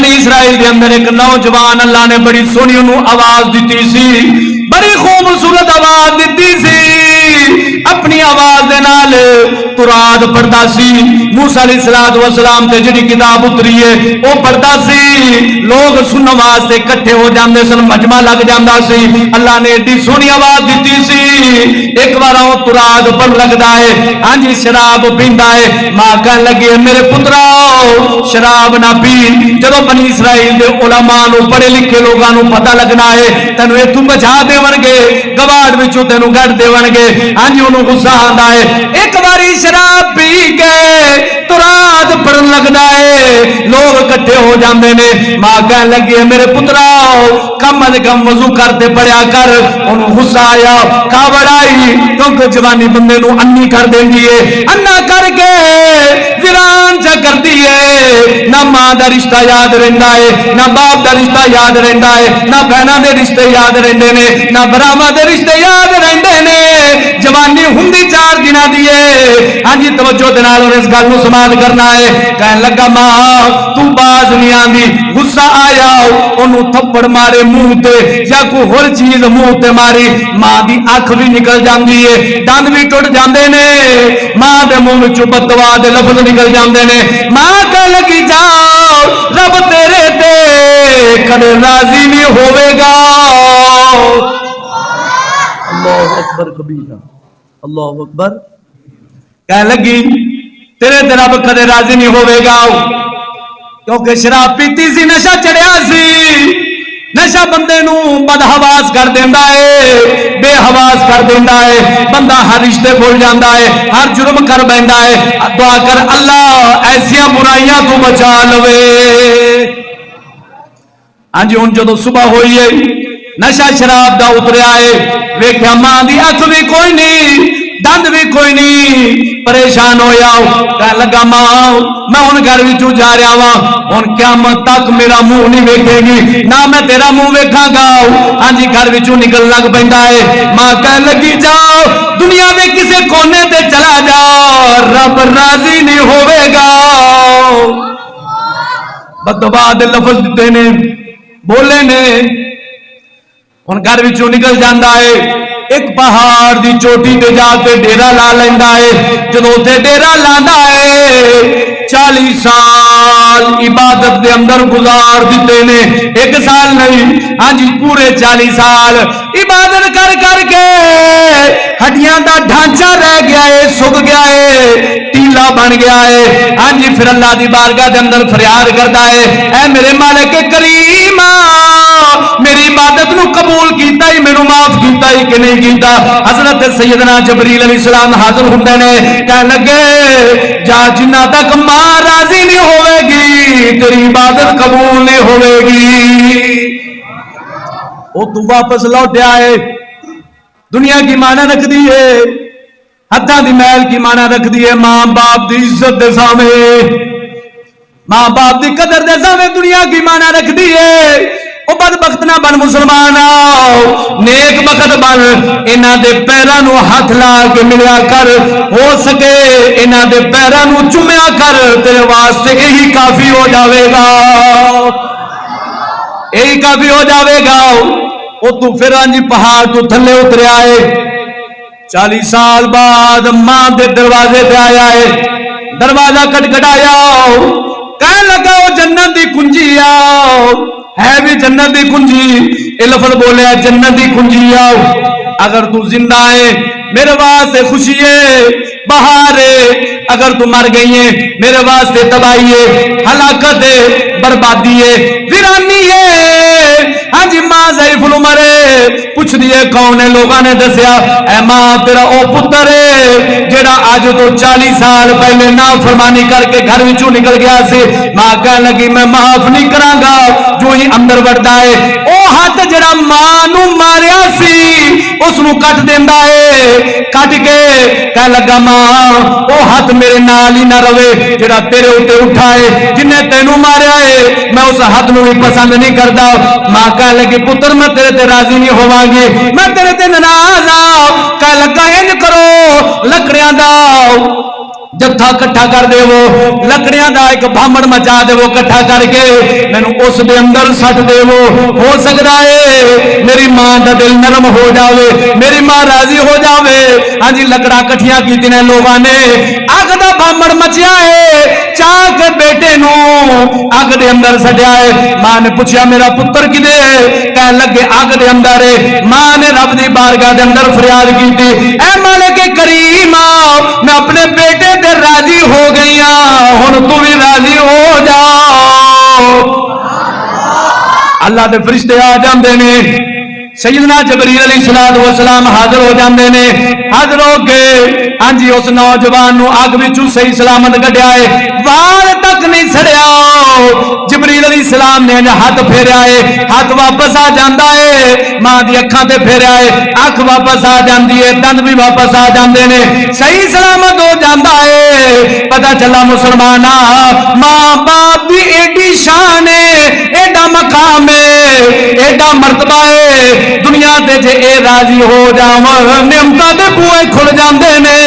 बनी इसराइल के अंदर एक नौजवान अल्लाह ने बड़ी सोहनी उन्होंने आवाज दी सी, बड़ी खूबसूरत आवाज दी सी। अपनी आवाज दे नाल कुरान पढ़ता सी। मूसा अलैहिस्सलात व सलाम ते जिहड़ी किताब उतरी है वो पढ़ता सी। लोग सुनने वास्ते इकट्ठे हो जाते सन, मजमा लग जाता सी। अल्लाह ने एडी सोहनी आवाज दी सी। एक बार वो कुरान पढ़ लगता है, हाँ जी शराब पींदा है। मां कह लगी मेरे पुत्रा शराब ना पी। जदों बनी इसराइल के उलमा पढ़े लिखे लोगों पता लगना है तेन इतों बचा देवणगे, गवाड़ विचों तेन कढ़ देवणगे। हाँ जी उन्होंने गुस्सा आता है। एक बारी शराब पी के तो रात पढ़न लगता है, लोग इकट्ठे हो जाते ने। मां कह लगी है मेरे पुत्रा कम अज कम वजू करते पढ़िया कर। उन्होंने गुस्सा आया, कावड़ आई, क्योंकि जवानी बंदे नूं अन्नी कर देंदी है। अन्ना करके वीरान च करती है। ना मां का रिश्ता याद रहिंदा है, ना बाप का रिश्ता याद रहिंदा है, ना बहना के रिश्ते याद रहिंदे ने, ना भरावां के रिश्ते याद रहिंदे ने। जवानी हुंदी 4 दिनां दी है। हाँ जी तवज्जो दे नाल इस गल नूं समाप्त करना है। कहन लगा मां तू बाज नहीं आंदी। गुस्सा आया, ओनू थप्पड़ मारे मुंह ते या कोई होर चीज मुंह ते मारी। मां दी अख भी निकल जाती है, दंद भी टुट जाते ने। मां दे मुंह विचों बददुआ दे लफ्ज निकल जाते ने। मां कह लगी जाओ रब तेरे ते कदे राजी नहीं होवेगा। अल्लाह अकबर कबीरा, अल्लाह अकबर। कह लगी तेरे ते रब कदे राजी नहीं होवेगा, क्योंकि शराब पीती सी, नशा चढ़िया सी। नशा बंदे नूं बदहवास कर देंदा है, बेहवास कर देंदा है। बंदा हर रिश्ते भुल जाता है, हर जुर्म कर बैठा है। दुआ कर अल्लाह ऐसिया बुराइयां तू बचा लवे। हाँ जी हुण जदों सुबह हुई है, नशा शराब दा उतरिया है, वेख्या मां दी अख भी कोई नहीं, दंद भी कोई नहीं। परेशान होया, कह लगा मां मैं हुण घर विचों जा रहा वा, हुण क़यामत तक मेरा मुंह नहीं वेखेगी, ना मैं तेरा मुंह वेखांगा। हाँ जी घर विचों निकल लग पैंदा है। मां कह लगी जाओ दुनिया में किसी कोने ते चला जाओ, रब राजी नहीं होवेगा। बददुआ दे लफ्ज दिते ने, बोले ने। हुण घर विचों निकल जाता है, एक पहाड़ की चोटी ते जाके डेरा ला लेंदा है। जदों उत्थे डेरा लांदा है 40 साल इबादत के अंदर गुजार दिते ने। 1 साल नहीं, हाँ जी पूरे 40 साल इबादत कर करके हड्डियां का ढांचा रह गया है, सुक गया है, टीला बन गया है। हाँ जी फिर अल्लाह की बारगाह के अंदर फरियाद करता है, ऐ मेरे मालिक करीम मेरी इबादत नूं कबूल कीता ही, मैनू माफ कीता ही कि नहीं कीता। हजरत सैयदना जबरील अलैहिस्सलाम हाजिर हुंदे ने, कह लगे जा जिन्ना तक मां राजी नहीं होवेगी तेरी इबादत कबूल नहीं होवेगी। वो तू वापस लौटया है। दुनिया की माना रखती है, हत्था दी महल की माना रखती है। मां बाप की इज्जत दे सामने, मां बाप की कदर दे सामने दुनिया की माना रखती है। बदबख्त ना बन मुसलमान, नेक बखत बन। इन्हां दे पैरां नूं हथ ला के मिलिया कर, हो सके इन्हां दे पैरां नूं चुमिया कर, तेरे वास्ते यही काफी हो जाएगा, यही काफी हो जाएगा। वो तू फिर जी पहाड़ तू थले उतरिया है। 40 साल बाद मां दे दरवाजे पे आया है, दरवाजा खटखटाया, कह लगा वो जन्नत दी कुंजी आओ, है भी जन्नत दी कुंजी। ये लफ्ज बोलिया जन्नत दी कुंजी आओ, अगर तू जिंदा है मेरे वास्ते खुशी है, बहार है। अगर तू मर गई है मेरे वास्ते तबाही है, हलाकत है, बर्बादी है, वीरानी है। हाँ जी मां ज़ईफुल उमर है, पूछ दिए कौन है, लोगों ने दसिया ऐ मां तेरा ओ पुत्र है जेड़ा अज तो 40 साल पहले नाफरमानी करके घर विचों निकल गया से। मां कह लगी मैं माफ नहीं करांगा। जो ही अंदर वड़दा है ओ हाथ जेड़ा मां नू मारिया सी उसनू कट देंदा है, कट के कह लगा मां ओ हाथ मेरे नाल ही ना रवे जेड़ा तेरे उत्ते उठा है, जिन्हें तेनू मारिया है मैं उस हाथ नू भी पसंद नहीं करता। मां कह लगी पुत्र मैं तेरे ते राजी नहीं होवांगी, मैं तेरे ते नाराज आ। कह लगा इंज करो लकड़ियां दा जत्था कट्ठा कर देवो, लकड़ियां दा एक भामड़ मचा देवो कट्ठा करके मैनू उस दे अंदर सट देवो। हो सकता है मेरी मां का दिल नरम हो जावे, मेरी मां राजी हो जावे। हाँ जी, लकड़ा कट्ठिया की ने लोगों ने, अग का भामड़ मचिया है, चाह के बेटे नू अग दे अंदर सटिया है। मां ने पूछा मेरा पुत्र किदे है? कह लगे अग दे अंदर है। मां ने रब दी बारगाह दे अंदर फरियाद की, ऐ मालिक करीम, मैं अपने बेटे ते राजी हो गई हाँ, हुण तू भी राजी हो जा। अल्लाह दे फरिश्ते आ जाते ने, सैयदना जबरील अलैहिस्सलाम हाजिर हो जाते ने। हाजिर हो के हाँ जी उस नौजवान नू अग विचों सही सलामत कढ़िया है, वाल तक नहीं सड़िया। जबरील अलैहिस्सलाम ने हाथ फेरिया है, हाथ वापस आ जाता है। मां दी अखां ते फेरिया है, अख वापस आ जाती है, दंद भी वापस आ जाते हैं, सही सलामत हो जाता है। पता चला मुसलमाना, मां बाप की एडी शान है, एडा मकाम है, एडा मर्तबा है, दुनिया ते जे ए राजी हो जावन नियमतां दे बूहे खुल जांदे ने।